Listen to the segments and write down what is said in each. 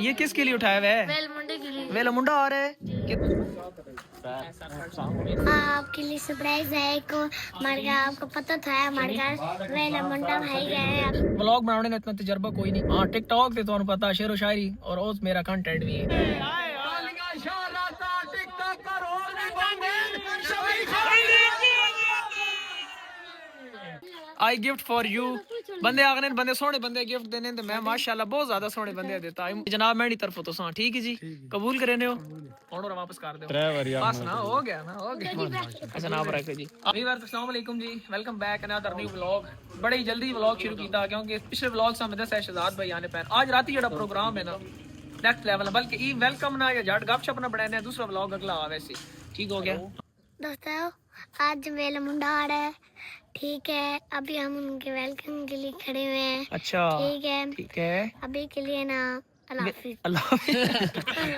ये किसके लिए उठाया हुआ है? वेलमुंडे के लिए। वेलमुंडा आ रहा है आपके लिए सरप्राइज है को हमारे घर आपको पता था हमारे घर वेलमुंडा भाई गए। व्लॉग बनाने में इतना तजर्बा कोई नहीं। हाँ टिकटॉक ते तुहानू पता शेरो शायरी और उस मेरा कंटेंट भी है। आई गिफ्ट फॉर यू। बंदे आगने बंदे सोहने बंदे गिफ्ट देने ते मैं माशाल्लाह बहुत ज्यादा सोहने बंदे देता जनाब मेरी तरफ तो सा ठीक है जी कबूल करे हो और वापस कर दो बस ना हो गया ना हो गया। अच्छा ना रखो जी। अस्सलाम वालेकुम जी welcome back another new vlog. बड़े ही जल्दी व्लॉग शुरू किया क्योंकि पिछले व्लॉग से हमें दस शहजाद भाई आने पैन आज रात जेड़ा प्रोग्राम है ना नेक्स्ट लेवल है बल्कि ई वेलकम ना या झट गपशप ना बनाने दूसरा व्लॉग अगला आ वैसे ठीक हो गया। दोस्तों आज वेलमुंडा आ रहा है ठीक है अभी हम उनके वेलकम के लिए खड़े हुए हैं। अच्छा ठीक है अभी के लिए ना अल्लाह हाफिज। अल्लाह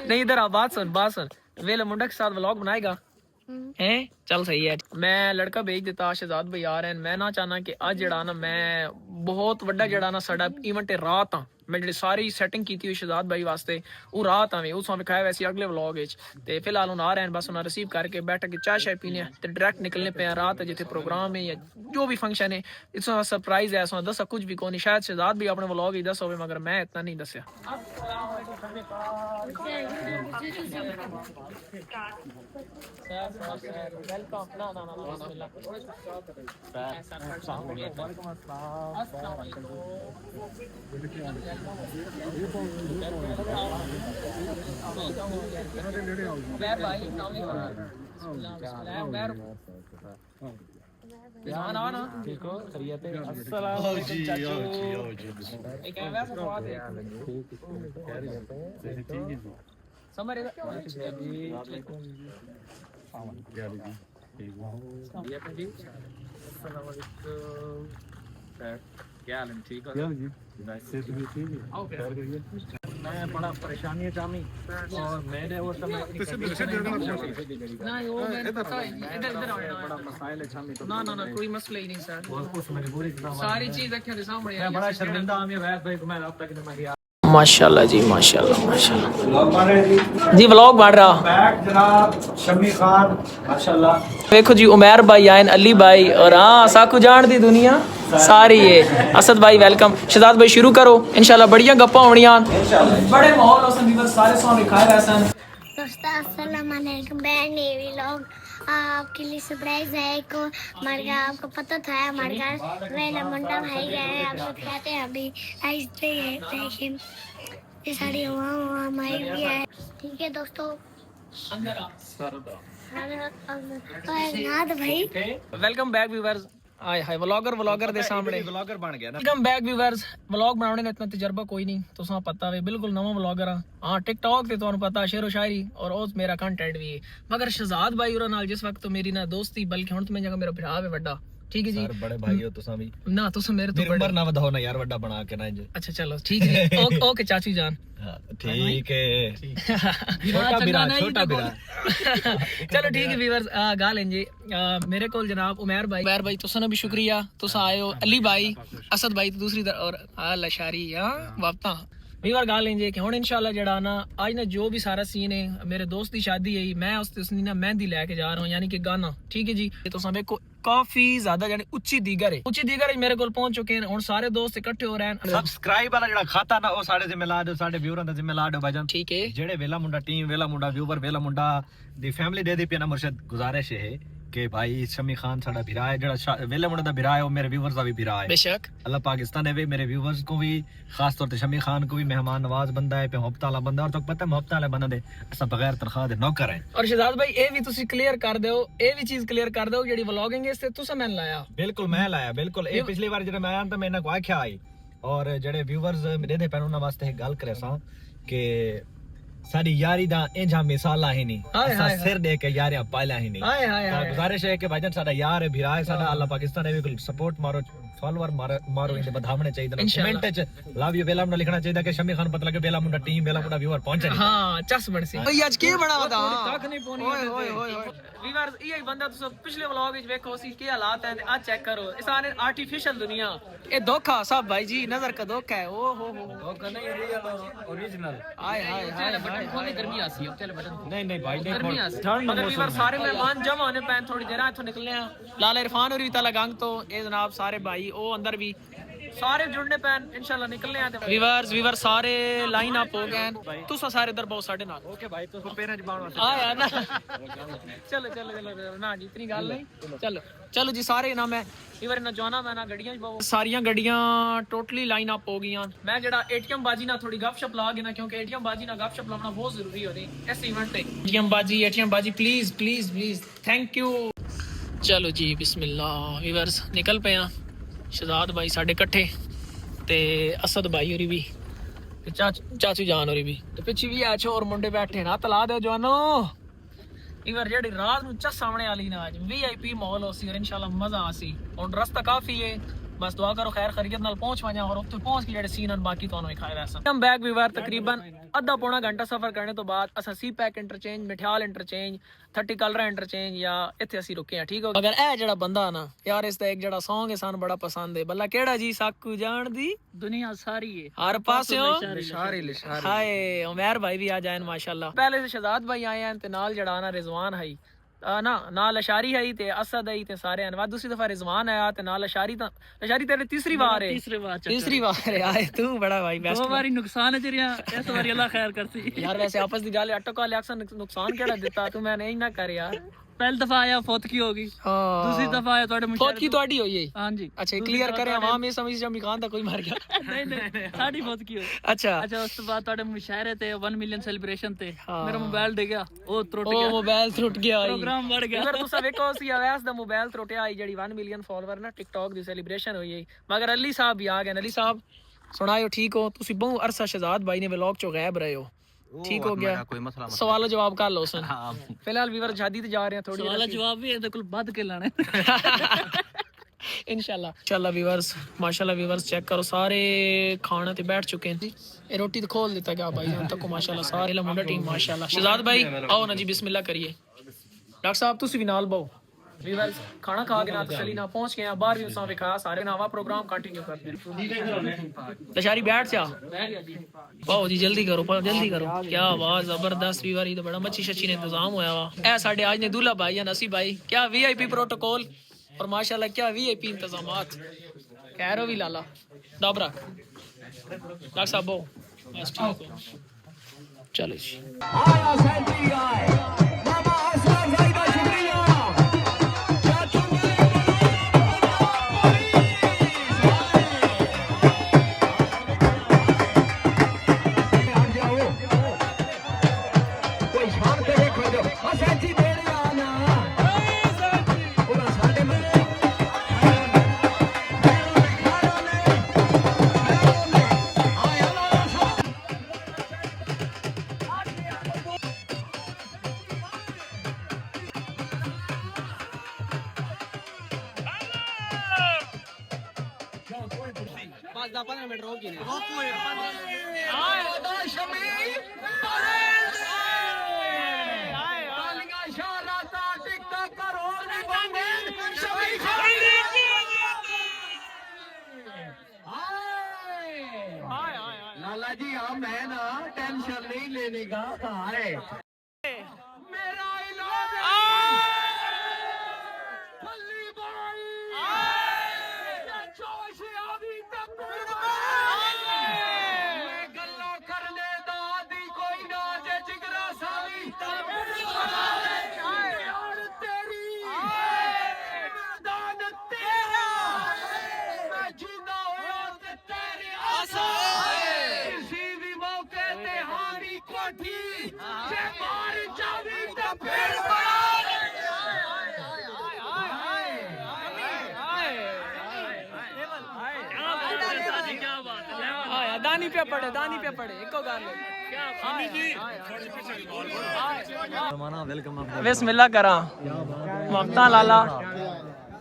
नहीं इधर आ बात सुन वेला मुंडा के साथ व्लॉग बनाएगा हैं चल सही है। मैं लड़का भेज देता शहजाद भाई आ रहे हैं। मैं ना चाहना कि आज जड़ा ना मैं बहुत वड्डा जड़ा ना साडा इवेंट है रात आ मैं जी सारी सैटिंग की हुई शहजाद भाई वास्ते वो रात आवे उस विखाया वैसे अगले व्लॉग ते फिलहाल हूँ आ रहे हैं बस उन्हें रिसीव करके बैठ के चाय शाय पीने ते डायरेक्ट निकलने पे रात है जिथे प्रोग्राम है या जो भी फंक्शन है इस सरप्राइज है दसा कुछ भी कौन शायद शहजाद भी अपने व्लॉग ही दस हो मगर मैं इतना नहीं दसिया। ठीक हो खैरियत है। अस्सलाम वालेकुम चाचू समर क्या हाल है ठीक हो मैं बड़ा परेशानी है जामी और मैंने वो समय बड़ा मसाइल है जामी ना ना ना कोई मसला ही नहीं सर सारी चीज अखियों के सामने मैं बड़ा शर्मिंदा हूं वैद भाई को मैं अब तक नहीं मैं माशाल्लाह जी माशाल्लाह जी व्लॉग बन रहा बैक जनाब शमी खान माशाल्लाह देखो जी उमर भाई आयन अली भाई और हाँ साकू जान दी दुनिया सारी है। असद भाई वेलकम शहजाद भाई शुरू करो इंशाल्लाह बढ़िया गप्पा होनियां बड़े माहौल होसन सारे सॉन्ग खाए वैसन। दोस्तों अस्सलाम वालेकुम मैं नेवी लोग आपके लिए सरप्राइज है को हमारे घर आपको पता था हमारे घर वेलमुंडा भाई गए हैं आप लोग कहते हैं अभी ऐसे देखिए ये सारी हुआ हमारी भी है ठीक है दोस्तों भाई वेलकम बैक व्यूअर्स आए हाय व्लॉगर दे सामने व्लॉगर बन गया ना। वेलकम बैक व्यूअर्स व्लॉग बनाने में इतना तजर्बा कोई नहीं तुसा पता है बिल्कुल नवा व्लॉगर हां टिकटॉक ते तुहानू पता शेरो शायरी और उस मेरा कंटेंट भी है मगर शहजाद भाई और नाल जिस वक्त तो मेरी ना दोस्ती बल्कि हुन तो मैं जगह मेरा भरा है वड्डा ठीक है जी सर बड़े भाई हो तुसा भी ना तुसा मेरे तो उम्र ना वधाओ ना यार वड्डा बना के ना जी। अच्छा चलो ठीक है ओके चाचू जान ठीक है छोटा बिरा चलो ठीक है व्यूअर्स गाल हैं जी मेरे को जनाब उमर भाई तुसा भी शुक्रिया तुसा आए हो अली भाई असद भाई दूसरी और लशारी वापता बार गाल लेंगे कि हुन इंशाल्लाह जड़ा ना आज ना जो भी सारा सीन है मेरे दोस्त की शादी है मैं उसने ना मेहंदी लेके जा रहा हूँ यानी कि गाना ठीक है जी तो समय को काफी ज्यादा यानी उच्ची दीगर मेरे को पहुंच चुके हैं हुन सारे दोस्त इकट्ठे हो रहे हैं। सब्सक्राइब वाला जड़ा खाता ना ओ साडे जिम्मे ला दो साडे व्यूअरां दा जिम्मे ला दो भाईजान ठीक है जेड़े वेला मुंडा टीम वेला मुंडा व्यूअर वेला मुंडा दी फैमिली दे दी पे ना मुर्शिद गुजारिश है कि भाई शमी खान साडा भिरा है जड़ा वेले मुंडा दा भिरा है वो मेरे व्यूअर्स दा भी भिरा है बेशक अल्लाह पाकिस्तान है मेरे व्यूअर्स को भी खास तौर पे शमी खान को भी मेहमान नवाज बंदा है पे मोहब्बत वाला बंदा और तो पता है मोहब्बत वाला बंदा दे ऐसा बगैर तनख्वाह दे नौकर है। और शहजाद भाई ए भी तुसी क्लियर कर दो ए भी चीज क्लियर कर दो जेडी व्लॉगिंग है इससे तुसा मैं लाया बिल्कुल मैं लाया बिल्कुल ए पिछली बार जब मैं आया था मैंने को आख्या आई और जेडे व्यूअर्स मेरे दे पैन उना वास्ते एक गल करे सा कि साडी यारी दा इंजा मिसाला ही नहीं असा सिर दे के यारियां पाला ही नहीं तो गुजारिश है कि भाईजान साडा यार है भिरा है साडा अल्लाह पाकिस्तान है बिल्कुल सपोर्ट मारो ਫਾਲੋਅਰ ਮਾਰੋ ਇਹਦੇ ਵਧਾਵਣੇ ਚਾਹੀਦੇ ਨੇ ਕਮੈਂਟ ਚ ਲਵ ਯੂ ਬੇਲਾ ਮੁੰਡਾ ਲਿਖਣਾ ਚਾਹੀਦਾ ਕਿ ਸ਼ਮੀ ਖਾਨ ਪਤਾ ਲੱਗੇ ਬੇਲਾ ਮੁੰਡਾ ਟੀਮ ਬੇਲਾ ਮੁੰਡਾ ਵਿਊਅਰ ਪਹੁੰਚੇ ਹਾਂ ਚੱਸ ਬਣ ਸੀ ਬਈ ਅੱਜ ਕੀ ਬਣਾਉਂਦਾ ਕੱਖ ਨਹੀਂ ਪੋਣੀ ਓਏ ਵੀਵਰਸ ਇਹ ਬੰਦਾ ਤੁਸੀਂ ਪਿਛਲੇ ਵਲੌਗ ਵਿੱਚ ਵੇਖੋ ਸੀ ਕੀ ਹਾਲਾਤ ਹੈ ਆ ਚੈੱਕ ਕਰੋ ਇਹ ਸਾਰੇ ਆਰਟੀਫੀਸ਼ੀਅਲ ਦੁਨੀਆ ਇਹ ਧੋਖਾ ਸਭ ਭਾਈ ਜੀ ਨਜ਼ਰ का धोखा है ओ हो ਧੋਖਾ ਨਹੀਂ ਰੀਅਲ ओरिजिनल हाय हाय हाय बटन खोलने गर्मी आसी है चल बटन नहीं नहीं भाई गर्मी आसी मगर वीवर सारे मेहमान जमा होने पैन थोड़ी देर इथों निकलने हैं लाल इरफान और भी तलगंग तो ये जनाब सारे भाई ओ अंदर भी सारे जुड़ने पैन इंशाल्लाह निकलने हैं वीवर सारे लाइन अप हो गए हैं तुसा सारे इधर बहुत साढ़े नाल ओके भाई तो पेरेंट्स जबान वास्ते आ यार ना चलो चलो चलो ना जी इतनी गल नहीं चलो चलो जी सारे ना मैं वीवर ना जाना मैं ना गड्डियां च सारियां गड्डियां टोटली लाइन अप हो गईयां मैं जेड़ा एटीएम बाजी ना थोड़ी गपशप ला के ना क्योंकि एटीएम बाजी ना गपशप लाना बहुत जरूरी होती इस इवेंट पे एटीएम बाजी please please please thank you चलो जी बिस्मिल्लाह वीवर्स निकल पे शहजाद भाई साढ़े कट्ठे ते असद भाई होरी भी ते चाचू जान होरी भी ते पिछे भी है छोर मुंडे बैठे ना तला दे जवानो इवर जेडी रात नु चस सामने वाली ना आज वीआईपी माहौल होसी और इंशाल्लाह मजा आसी और रास्ता काफी है बस दुआ करो खैर खैरियत नाल पहुंच वजा और उत्थे पहुंच के जेडे सीन हैं बाकी ਤੁਹਾਨੂੰ ਦਿਖਾਏ ਵੈਸਾ हम बैक वीवर तकरीबन आधा पौना घंटा सफर करने तो बाद असा सी पैक इंटरचेंज मिठियाल इंटरचेंज 30 कलरा इंटरचेंज या ਇੱਥੇ ਅਸੀਂ ਰੁਕੇ ਆ ਠੀਕ ਹੋ ਅਗਰ ਇਹ ਜਿਹੜਾ ਬੰਦਾ ਨਾ ਯਾਰ ਇਸ ਦਾ ਇੱਕ ਜਿਹੜਾ Song ਹੈ ਸਾਨੂੰ ਬੜਾ ਪਸੰਦ ਹੈ ਬੱਲਾ ਕਿਹੜਾ ਜੀ ਸਾਕੂ ਜਾਣ ਦੀ ਦੁਨੀਆ ਸਾਰੀ ਹੈ ਹਰ ਪਾਸਿਓਂ ਲਿਸ਼ਾਰੀ ਹਾਏ ਉਮਰ ਭਾਈ ਵੀ ਆ ਜਾਣ ਮਾਸ਼ਾਅੱਲਾ ਪਹਿਲੇ ਸੇ ਸ਼ਹਜ਼ਾਦ ਭਾਈ ਆਏ ਹਨ ਤੇ ਨਾਲ ਜਿਹੜਾ ਨਾ ਰਿਜ਼ਵਾਨ ਹੈ ना नाल अशारी है ते असद है ते सारे हैं दूसरी दफा रिजवान आया ते नाल अशारी तेरे तीसरी बार है आए तू बड़ा भाई बेस्ट दो बारी नुकसान है तेरिया इस बारी अल्लाह खैर करसी यार वैसे आपस दी गल ऑटो का अक्सर नुकसान केड़ा दिता तू मैं नहीं ना कर यार पहली दफा आया फौत की होगी दूसरी दफा आया तोड़े फौत की तोड़ी होई है हां जी अच्छा क्लियर करे आवाम ये समझ शमी खान दा कोई मर गया नहीं साडी फौत की होई अच्छा उस तो बाद तोड़े मुशायरे ते 1 मिलियन सेलिब्रेशन ते मेरा मोबाइल डे गया ओ त्रुट गया ओ मोबाइल त्रुट गया प्रोग्राम बढ़ गया अगर तुसा देखो सी अवैस दा मोबाइल त्रुटिया आई जेडी 1 मिलियन फॉलोअर ना टिकटॉक दी सेलिब्रेशन होई है मगर अली साहब भी आ गए अली साहब सुनायो ठीक हो तुसी बहुत अरसा शहजाद भाई ने व्लॉग चो गायब रहे हो ठीक हो गया कोई मसला सवाल जवाब कर लो सन फिलहाल वीवर शादी ते जा रहे हैं थोड़ी सवाल जवाब भी ਇਹਦੇ ਕੋਲ ਵੱਧ ਕੇ ਲਾਣੇ इंशाल्लाह व्यूअर्स माशाल्लाह व्यूअर्स चेक करो सारे खाने ते बैठ चुके हैं ये रोटी तो खोल देता क्या भाई हम तक माशाल्लाह सारे मुंडा टीम माशाल्लाह शहजाद भाई आओ ना जी बिस्मिल्लाह करिए डॉक्टर साहब तुसी भी नाल बाओ व्यूअर्स खाना खा के ना तसली ना पहुंच गए बाहर भी उसा दिखाया सारे नवा प्रोग्राम कंटिन्यू करते हैं लशारी बैठ जा पाओ जी जल्दी करो क्या आवाज जबरदस्त व्यूअर ये तो बड़ा मच्छी शच्छी ने इंतजाम होया वा ए साडे आज ने दूल्हा भाई या नसी भाई क्या वीआईपी प्रोटोकॉल और माशाल्लाह क्या वीआईपी इंतजामात कैरो भी लाला दाबरा डॉक्टर साहब बस ठीक हो चलो जी आया सेंट्री आए मामा असलम भाई का शुक्रिया लाला जी हाँ मैं ना टेंशन नहीं लेने का है मेरा इलाज दानी पे पड़े एको गाल बिस्मिल्लाह करा ममता लाला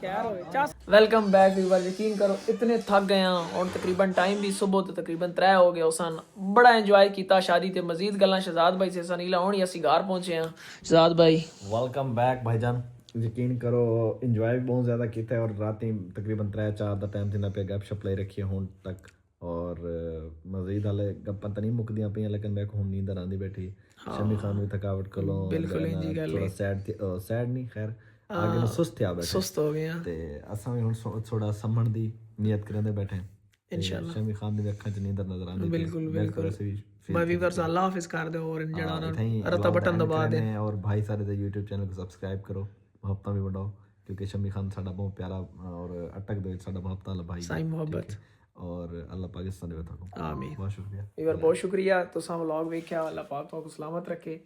वेलकम बैक व्यूअर। यकीन करो इतने थक गए हैं और तकरीबन टाइम भी सुबह तो तकरीबन 3 हो गए सन। बड़ा एंजॉय किया शादी ते मजीद गल्लां शहजाद भाई से सनीला हुण ਅਸੀਂ घर पहुंचे हैं। शहजाद भाई वेलकम बैक भाईजान। यकीन करो इंजॉय भी बहुत ज़्यादा किया है और रात तकरीबन 3-4 का टाइम थी पे गपशप लाई रखी हुण तक और मजीद हाले गप्पां तो नहीं मुकदियां पईयां लेकिन मैं हुण नींदर आंदी बैठी। शमी खान भी थकावट कोलों बिल्कुल इंजी गल थोड़ा सैड नहीं खैर आगे ਨੂੰ ਸੁਸਤ ਆ ਬੈਠੇ ਸੁਸਤ ਹੋ ਗਏ ਆ ਤੇ ਅਸਾਂ ਵੀ ਹੁਣ ਥੋੜਾ ਸੰਭਣ ਦੀ ਨੀਅਤ ਕਰਦੇ ਬੈਠੇ ਇਨਸ਼ਾਅੱਲਾ। ਸ਼ਮੀ ਖਾਨ ਦੀ ਅੱਖਾਂ 'ਚ ਨੀਂਦਰ ਨਜ਼ਰ ਆਉਂਦੀ ਬਿਲਕੁਲ ਮੈਂ ਵੀ ਵਰਸ ਅੱਲਾਹ ਹਾਫਿਜ਼ ਕਰ ਦੇ और ਜਿਹੜਾ ਉਹਨਾਂ ਰਤਾ ਬਟਨ ਦਬਾ ਦੇ और भाई सारे ਦੇ YouTube ਚੈਨਲ को ਸਬਸਕ੍ਰਾਈਬ ਕਰੋ ਮੁਹੱਬਤਾਂ ਵੀ ਵੰਡਾਓ क्योंकि शमी खान साਡਾ बहुत प्यारा और अटक दे साਡਾ ਮੁਹੱਬਤਾਂ ਵਾਲਾ भाई ਸਾਈ ਮੁਹੱਬਤ और अल्लाह पाकिस्तान ਦੇ ਵਿੱਚ आमीन। बहुत शुक्रिया ਵੀਰ ਬਹੁਤ ਸ਼ੁਕਰੀਆ ਤੁਸੀਂ ਵਲੌਗ ਵੇਖਿਆ। ਅੱਲਾਹ ਪਾਕ ਤੁਹਾਨੂੰ ਸਲਾਮਤ ਰੱਖੇ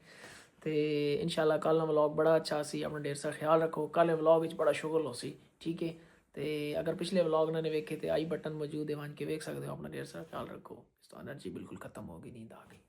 ਤੇ ਇਨਸ਼ਾਅੱਲਾ ਕੱਲ ਦਾ ਵਲੌਗ ਬੜਾ ਅੱਛਾ ਸੀ। ਆਪਣਾ ਢੇਰ ਸਾਰਾ ਖਿਆਲ ਰੱਖੋ। ਕੱਲ ਦੇ ਵਲੌਗ ਵਿੱਚ ਬੜਾ ਸ਼ੁਗਲ ਹੋ ਸੀ ਠੀਕ ਹੈ। ਤੇ ਅਗਰ ਪਿਛਲੇ ਵਲੌਗ ਨਾ ਨੇ ਵੇਖੇ ਤੇ ਆਈ ਬਟਨ ਮੌਜੂਦ ਹੈ ਵਾਂ ਕੇ ਵੇਖ ਸਕਦੇ ਹੋ। ਆਪਣਾ ਢੇਰ ਸਾਰਾ ਖਿਆਲ ਰੱਖੋ। ਇਸ ਤੋਂ એનર્ਜੀ ਬਿਲਕੁਲ ਖਤਮ ਹੋ ਗਈ ਨੀਂਦ ਆ ਗਈ।